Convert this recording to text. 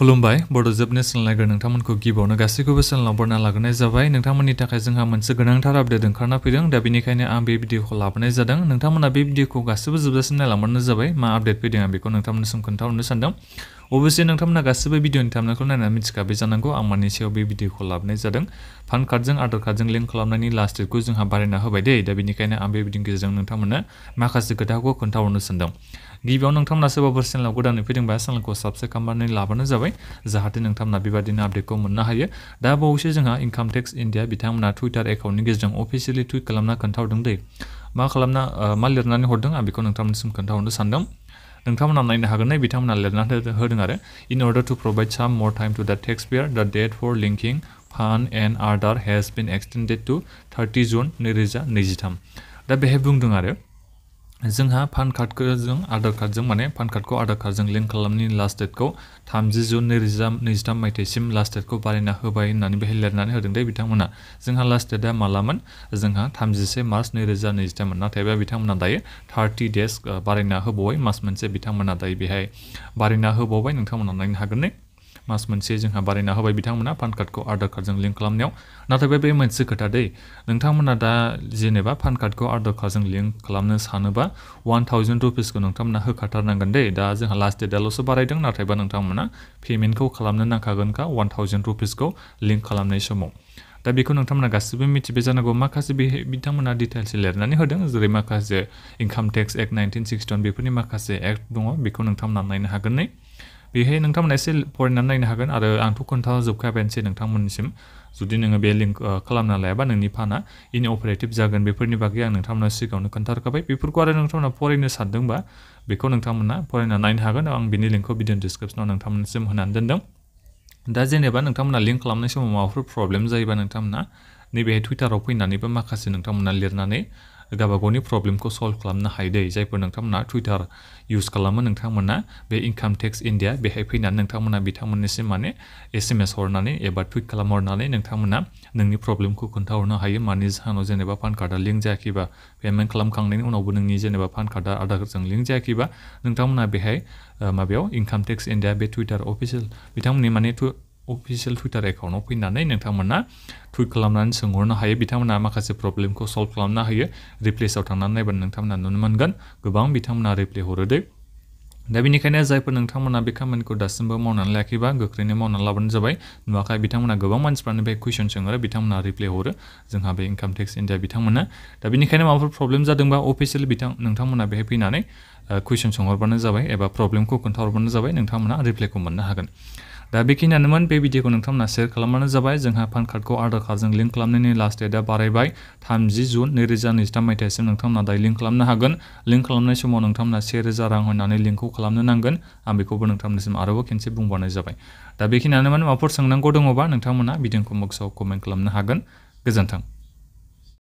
खुलुमबाय बड' जोबनो सोलोंलायग्रा नोंथांमोनखौ गिबियावनो गासैखौबो सोलोंनायाव बरना लाग्रोनाय जाबाय। नोंथांमोननि थाखाय जोंहा मोनसे गोनांथार आपडेट ओंखारना फैदों। दा बेनिखायनो आं बे भिडिअखौ लाबोनाय जादों। नोंथांमोना बे भिडिअखौ गासिबो जोबजासिम नायलांबानो जाबाय। मा आपडेट फैदों आं बेखौ नोंथांमोननिसिम खोन्थाहरनो सानदों। अबयसे नोंथांमोना गासिबो भिडिअनि थामनेलखौ नायनानै मिथिखाबाय जानांगौ आं मानि सायाव बे भिडिअखौ लाबोनाय जादों। पान कार्डजों आधार कार्डजों लिंक खालामनायनि लास्ट डेटखौ जोंहा बारायना होबाय दे। दा बेनिखायनो आं बे भिडिअनि गेजेरजों नोंथांमोननो माखासे खोथाखौ खोन्थाहरनो सानदों। गिबियाव नोंथांमोना सोरबाफोर चेनेलाव गोदानै फैदोंबा चेनेलखौ साबस्क्राइब खालामनानै लाबानो जाबाय जाहाथे नोंथांमोना बेबादिनो आपडेटखौ मोननो हायो। दा बावैसो जोंहा इनकाम टेक्स इन्डिया बिथांमोना टुइटार एकाउन्टनि गेजेरजों अफिसियेलि टुइट खालामना खोन्थाहरदों दे। मा लिरनानै हरदों आं बेखौ नोंथांमोननिसिम खोन्थाहरनो सानदों। नोंथांमोना नायनो हागोन बिथांमोना लिरनानै होदों आरो इन order to provide some more time to the tax payer the date for linking PAN and Aadhaar has been extended to 30 June 2023। दा बेहाय बुंदों आरो जोंहा पान कार्डजों आधार कार्डजों पान कार्डखौ आधार कार्डजों लिंक खालामनायनि लास्ट डेटखौ 30 जुन 2023 मायथाइसिम लास्ट डेटखौ बारायना होबाय होननानै बेहाय लिरनानै होदों दे बिथांमोना। जोंहा लास्ट डेटआ मालामोन जोंहा 31 मार्च 2023 मोन, नाथायबा बिथांमोना दायो 30 डेज बारायना होबावबाय, मास मोनसे बिथांमोना दायो बेहाय बारायना होबावबाय। नोंथांमोना नायनो हागोन मास मोनसे जोंहा बारायना होबाय बिथांमोना पान कार्डखौ आधार कार्डजों लिंक खालामनायाव। नाथायबा बे मोनसे खोथा दै, नोंथांमोना दा जेनेबा पान कार्डखौ आधार कार्डजों लिंक खालामनो सानोबा 1000 रुपिसखौ नोंथांमोना होखाथारनांगोन दे। दा जोंहा लास्ट डेटआल'सो बारायदों, नाथायबा नोंथांमोना पेमेन्टखौ खालामनो नांखागोनखा 1000 रुपिसखौ लिंक खालामनाय समाव। दा बेखौ नोंथांमोना गासिबो मिथिबाय जानांगौ। माखासे बिथांमोना डिटेल्स लिरनानै होदों, जेरै माखासे इनकाम टेक्स एक्ट 1961 बेफोरनि माखासे एक्ट दङ, बेखौ नोंथांमोना नायनो हागोन। बेहाय नोंथांमोना एसे फरायनानै नायनो हागोन आरो आंथ' खोन्थाजोबखाबायानोसै नोंथांमोननिसिम। जुदि नोङो बे लिंक खालामना लायाबा नोंनि पाना इनअपारेटिभ जागोन, बेफोरनि बागै आं नोंथांमोना सिगाङावनो खोन्थाखाबाय। बेफोरखौ आरो नोंथांमोना फरायनो सानदोंबा बेखौ नोंथांमोना फरायना नायनो हागोन। आं बिनि लिंकखौ भिडिअ डिसक्रिपसनाव नोंथांमोननिसिम होनानै दोनदों। दा जेनेबा नोंथांमोना लिंक खालामनाय समाव माबाफोर प्रब्लेम जायोबा नोंथांमोना नैबे टुइटाराव फैनानैबो माखासे नोंथांमोना लिरनानै गावबागावनि प्रब्लेमखौ सल्भ खालामनो हायो दे। जायफोर नोंथांमोना टुइटार इउज खालामो नोंथांमोना बे इनकाम टेक्स इन्डिया बेहाय फैनानै नोंथांमोना बिथांमोननिसिम SMS हरनानै एबा टुइट खालामहरनानै नोंथांमोना नोंनि प्रब्लेमखौ खोन्थाहरनो हायो। मानि जाहोनाव जेनेबा पान कार्डआ लिंक जायाखैबा, पेमेन्ट खालामखांनायनि उनावबो नोंनि जेनेबा पान कार्डआ आधारजों लिंक जायाखैबा नोंथांमोना बेहाय माबायाव इनकाम टेक्स इन्डिया बे टुइटार अफिसियेल बिथांमोननि अफिसियेल टुइटार एकाउन्टाव फैनानै नोंथांमोना टुइट खालामनानै सोंहरनो हायो। बिथांमोना माखासे प्रब्लेमखौ सल्भ खालामनो हायो। रिप्लेसआव थांनानै नायबानो नोंथांमोना नुनो मोनगोन गोबां बिथांमोना रिप्ले हरो दे। दा बेनिखायनो जायफोर नोंथांमोना बे खामानिखौ दासिमबो मावनानै लायाखैबा गोख्रैनो मावनानै लाबानो जाबाय। नुवाखै बिथांमोना गोबां मानसिफ्रानो बे कुइसन सोङो, बिथांमोना रिप्ले हरो जोंहा बे इनकाम टेक्स इन्डिया बिथांमोना। दा बेनिखायनो माबाफोर प्रब्लेम जादोंबा अफिसियेल नोंथांमोना बेहाय फैनानै कुइसन सोंहरबानो जाबाय एबा प्रब्लेमखौ खोन्थाहरबानो जाबाय, नोंथांमोना रिप्लेखौ मोननो हागोन। दा बेखिनियानोमोन। बे भिडिअखौ नोंथांमोना शेयार खालामबानो जाबाय। जोंहा पान कार्डखौ आधार कार्डजों लिंक खालामनायनि लास्ट डेटआ बारायबाय 30 जुन 2023 मायथाइसिम नोंथांमोना दायो लिंक खालामनो हागोन। लिंक खालामनाय समाव नोंथांमोना 1000 रां होनानै लिंकखौ खालामनो नांगोन। आं बेखौबो नोंथांमोननिसिम आरोबाव खेनसे बुंबावनाय जाबाय। दा बेखिनियानोमोन। माबाफोर सोंनांगौ दङबा नोंथांमोना भिडिअखौ बक्सआव कमेन्ट खालामनो हागोन। गोजोन्थों।